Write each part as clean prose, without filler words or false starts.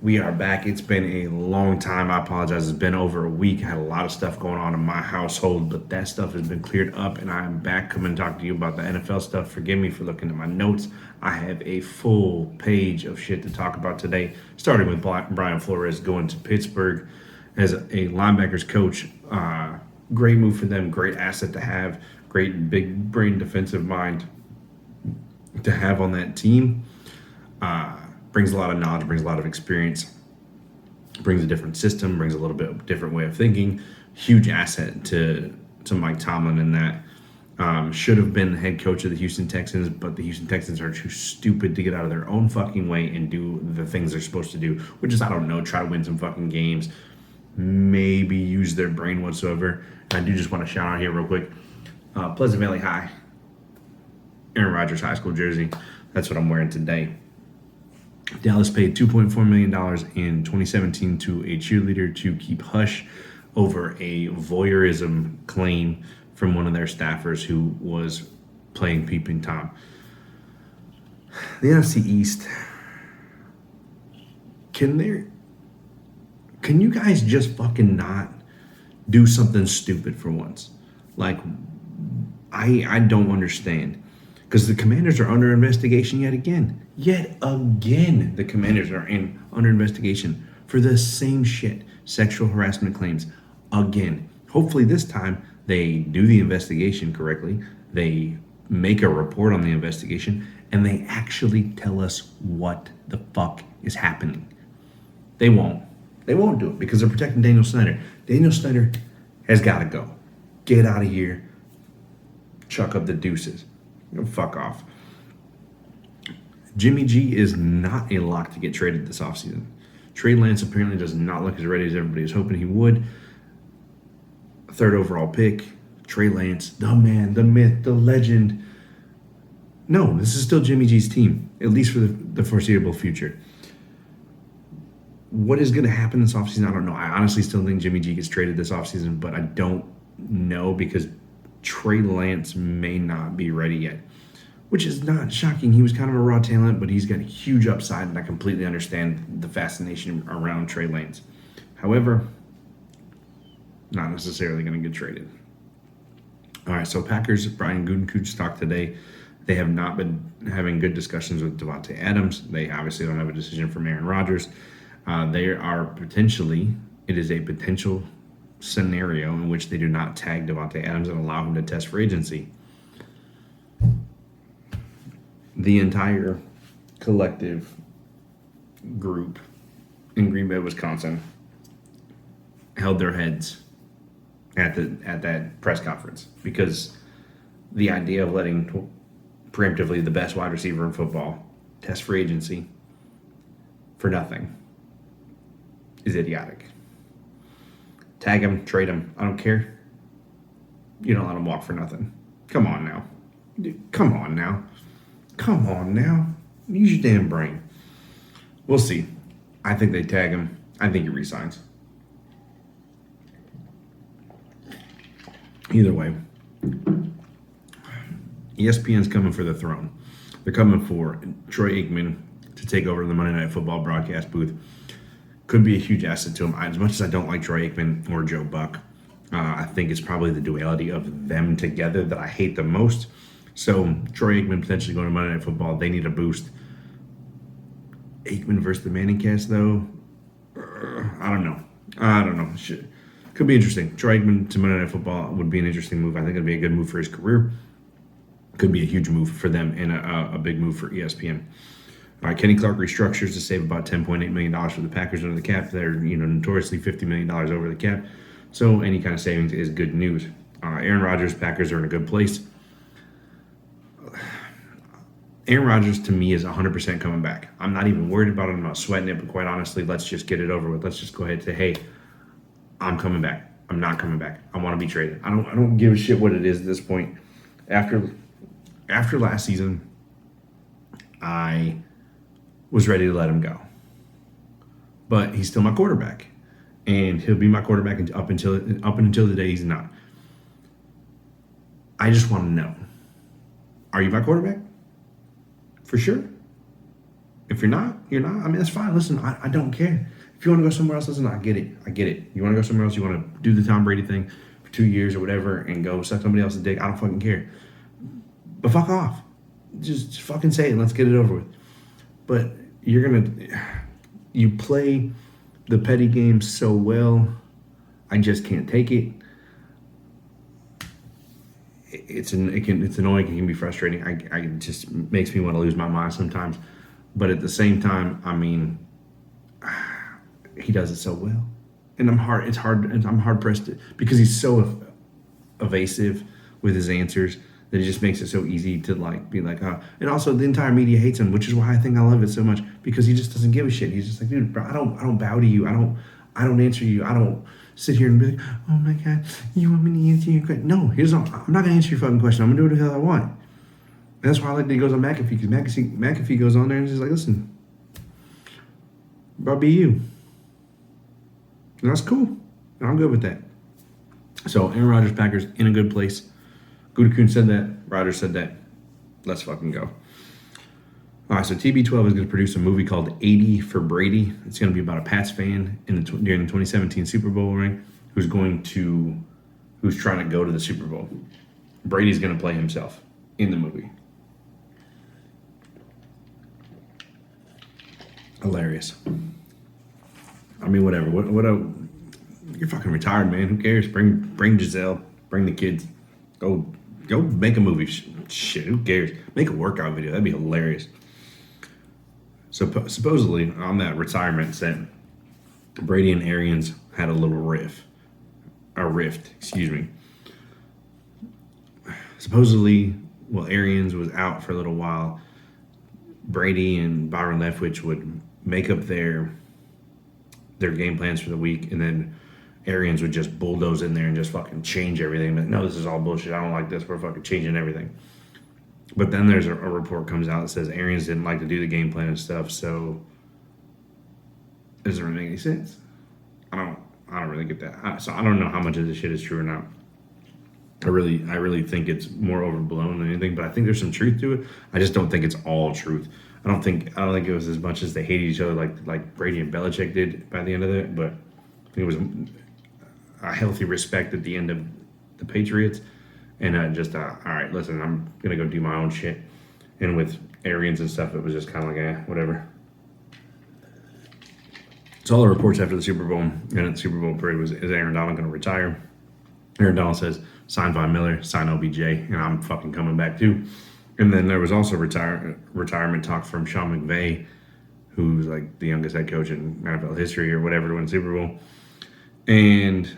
We are back. It's been a long time. I apologize. It's been over a week. I had a lot of stuff going on in my household, but that stuff has been cleared up, and I'm back coming to talk to you about the NFL stuff. Forgive me for looking at my notes. I have a full page of shit to talk about today, starting with Brian Flores going to Pittsburgh as a linebackers coach. Great move for them. Great asset to have. Great big brain defensive mind to have on that team. Brings a lot of knowledge, brings a lot of experience, brings a different system, brings a little bit different way of thinking. Huge asset to Mike Tomlin in that. Should have been the head coach of the Houston Texans, but the Houston Texans are too stupid to get out of their own fucking way and do the things they're supposed to do, which is, I don't know, try to win some fucking games, maybe use their brain whatsoever. And I do just want to shout out here real quick. Pleasant Valley High, Aaron Rodgers high school jersey. That's what I'm wearing today. Dallas paid $2.4 million in 2017 to a cheerleader to keep hush over a voyeurism claim from one of their staffers who was playing Peeping Tom. The NFC East, can you guys just fucking not do something stupid for once? Like, I don't understand. Because the Commanders are under investigation yet again. Yet again, the Commanders are under investigation for the same shit. Sexual harassment claims. Again. Hopefully this time they do the investigation correctly. They make a report on the investigation. And they actually tell us what the fuck is happening. They won't. They won't do it because they're protecting Daniel Snyder. Daniel Snyder has got to go. Get out of here. Chuck up the deuces. Fuck off. Jimmy G is not a lock to get traded this offseason. Trey Lance apparently does not look as ready as everybody was hoping he would. Third overall pick, Trey Lance, the man, the myth, the legend. No, this is still Jimmy G's team, at least for the foreseeable future. What is going to happen this offseason? I don't know. I honestly still think Jimmy G gets traded this offseason, but I don't know because Trey Lance may not be ready yet, which is not shocking. He was kind of a raw talent, but he's got a huge upside, and I completely understand the fascination around Trey Lance. However, not necessarily going to get traded. All right, so Packers, Brian Gutekunst talked today. They have not been having good discussions with Davante Adams. They obviously don't have a decision from Aaron Rodgers. It is a potential scenario in which they do not tag Davante Adams and allow him to test for agency. The entire collective group in Green Bay, Wisconsin, held their heads at that press conference because the idea of letting preemptively the best wide receiver in football test for agency for nothing is idiotic. Tag him, trade him. I don't care. You don't let him walk for nothing. Come on now. Come on now. Come on now. Use your damn brain. We'll see. I think they tag him. I think he resigns. Either way, ESPN's coming for the throne. They're coming for Troy Aikman to take over the Monday Night Football broadcast booth. Could be a huge asset to him. As much as I don't like Troy Aikman or Joe Buck, I think it's probably the duality of them together that I hate the most. So Troy Aikman potentially going to Monday Night Football. They need a boost. Aikman versus the Manning cast, though, I don't know. Could be interesting. Troy Aikman to Monday Night Football would be an interesting move. I think it'd be a good move for his career. Could be a huge move for them and a big move for ESPN. All right, Kenny Clark restructures to save about $10.8 million for the Packers under the cap. They're notoriously $50 million over the cap. So any kind of savings is good news. Aaron Rodgers, Packers are in a good place. Aaron Rodgers, to me, is 100% coming back. I'm not even worried about it. I'm not sweating it. But quite honestly, let's just get it over with. Let's just go ahead and say, hey, I'm coming back. I'm not coming back. I want to be traded. I don't give a shit what it is at this point. After last season, I was ready to let him go. But he's still my quarterback. And he'll be my quarterback up until the day he's not. I just want to know, are you my quarterback? For sure. If you're not, you're not. I mean, that's fine. Listen, I don't care. If you want to go somewhere else, listen, I get it. I get it. You want to go somewhere else, you want to do the Tom Brady thing for 2 years or whatever and go suck somebody else's dick. I don't fucking care. But fuck off. Just fucking say it. Let's get it over with. But you play the petty game so well. I just can't take it. It's annoying. It can be frustrating. It just makes me want to lose my mind sometimes. But at the same time, I mean, he does it so well, and I'm hard pressed because he's so evasive with his answers that it just makes it so easy to like be like, and also the entire media hates him, which is why I think I love it so much, because he just doesn't give a shit. He's just like, dude, bro, I don't bow to you. I don't answer you. I don't sit here and be like, oh my god, you want me to answer your question? No, I'm not gonna answer your fucking question. I'm gonna do what the hell I want. And that's why I like that he goes on McAfee, because McAfee goes on there and he's like, listen, bro, be you. And that's cool. And I'm good with that. So Aaron Rodgers, Packers, in a good place. Gutekunst said that. Rodgers said that. Let's fucking go. All right, so TB12 is going to produce a movie called 80 for Brady. It's going to be about a Pats fan during the 2017 Super Bowl ring who's trying to go to the Super Bowl. Brady's going to play himself in the movie. Hilarious. I mean, whatever. You're fucking retired, man. Who cares? Bring Giselle. Bring the kids. Go make a movie. Shit, who cares? Make a workout video. That'd be hilarious. So supposedly on that retirement set, Brady and Arians had a little rift. Excuse me. Supposedly, while Arians was out for a little while, Brady and Byron Leftwich would make up their game plans for the week, and then Arians would just bulldoze in there and just fucking change everything. But no, this is all bullshit. I don't like this. We're fucking changing everything. But then there's a report comes out that says Arians didn't like to do the game plan and stuff. So it doesn't really make any sense. I don't really get that. So I don't know how much of this shit is true or not. I really think it's more overblown than anything. But I think there's some truth to it. I just don't think it's all truth. I don't think it was as much as they hated each other like Brady and Belichick did by the end of it. But I think it was a healthy respect at the end of the Patriots. And all right, listen, I'm going to go do my own shit. And with Arians and stuff, it was just kind of like, whatever. So all the reports after the Super Bowl and the Super Bowl parade was, is Aaron Donald going to retire? Aaron Donald says, sign Von Miller, sign OBJ, and I'm fucking coming back too. And then there was also retirement talk from Sean McVay, who's like the youngest head coach in NFL history or whatever to win Super Bowl. And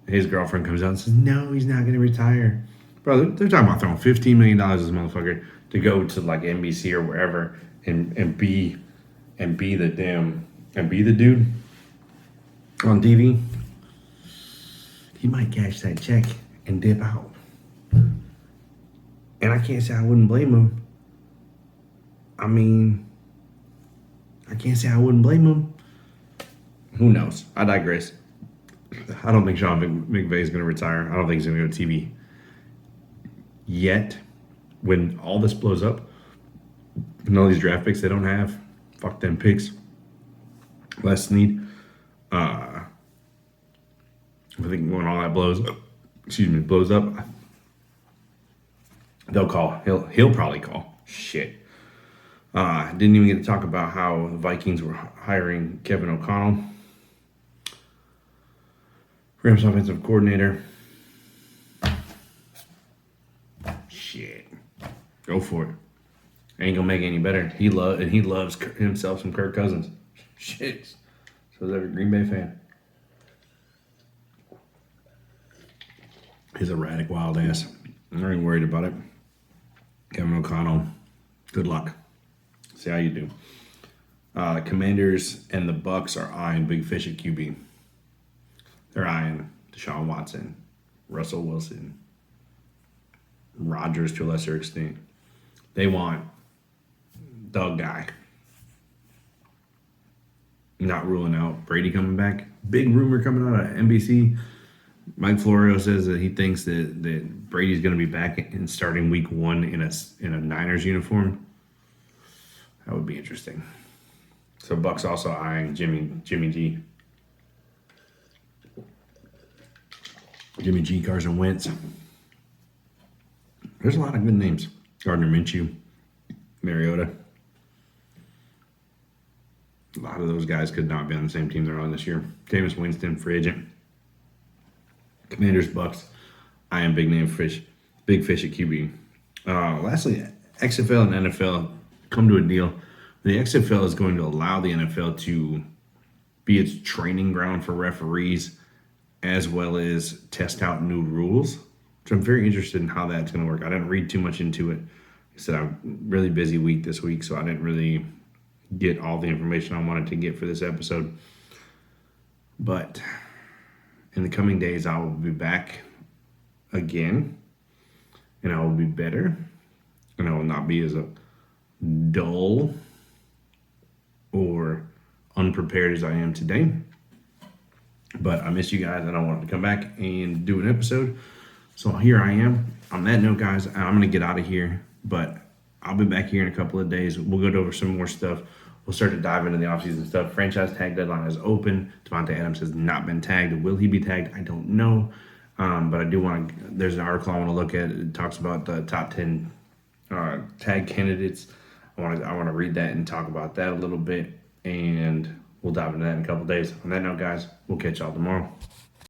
his girlfriend comes out and says, no, he's not going to retire. Bro, they're talking about throwing $15 million at this motherfucker to go to like NBC or wherever and be the dude on TV. He might cash that check and dip out. And I can't say I wouldn't blame him. I mean, I can't say I wouldn't blame him. Who knows? I digress. I don't think Sean McVay is going to retire. I don't think he's going to go to TV yet. When all this blows up and all these draft picks they don't have, fuck them picks. Les Snead. I think when all that blows up, they'll call. He'll probably call. Shit. Didn't even get to talk about how the Vikings were hiring Kevin O'Connell, Rams offensive coordinator. Shit. Go for it. Ain't gonna make it any better. He loves himself some Kirk Cousins. Shit. So is every Green Bay fan. He's a erratic wild ass. I'm not even worried about it. Kevin O'Connell, good luck. See how you do. Commanders and the Bucks are eyeing big fish at QB. They're eyeing Deshaun Watson, Russell Wilson, Rodgers to a lesser extent. They want the guy. Not ruling out Brady coming back. Big rumor coming out of NBC. Mike Florio says that he thinks that Brady's going to be back and starting week 1 in a Niners uniform. That would be interesting. So Bucks also eyeing Jimmy G. Jimmy G, Carson Wentz. There's a lot of good names. Gardner Minshew, Mariota. A lot of those guys could not be on the same team they're on this year. Jameis Winston, free agent. Commanders, Bucks. I am big name fish. Big fish at QB. Lastly, XFL and NFL come to a deal. The XFL is going to allow the NFL to be its training ground for referees, as well as test out new rules. So I'm very interested in how that's going to work. I didn't read too much into it. I said I'm really busy week this week, so I didn't really get all the information I wanted to get for this episode. But in the coming days, I will be back again, and I will be better, and I will not be as dull or unprepared as I am today. But I miss you guys, and I wanted to come back and do an episode. So here I am. On that note, guys, I'm going to get out of here, but I'll be back here in a couple of days. We'll go over some more stuff. We'll start to dive into the offseason stuff. Franchise tag deadline is open. Davante Adams has not been tagged. Will he be tagged? I don't know. But I do want to, there's an article I want to look at. It talks about the top 10 tag candidates. I want to read that and talk about that a little bit. And we'll dive into that in a couple of days. On that note, guys, we'll catch y'all tomorrow.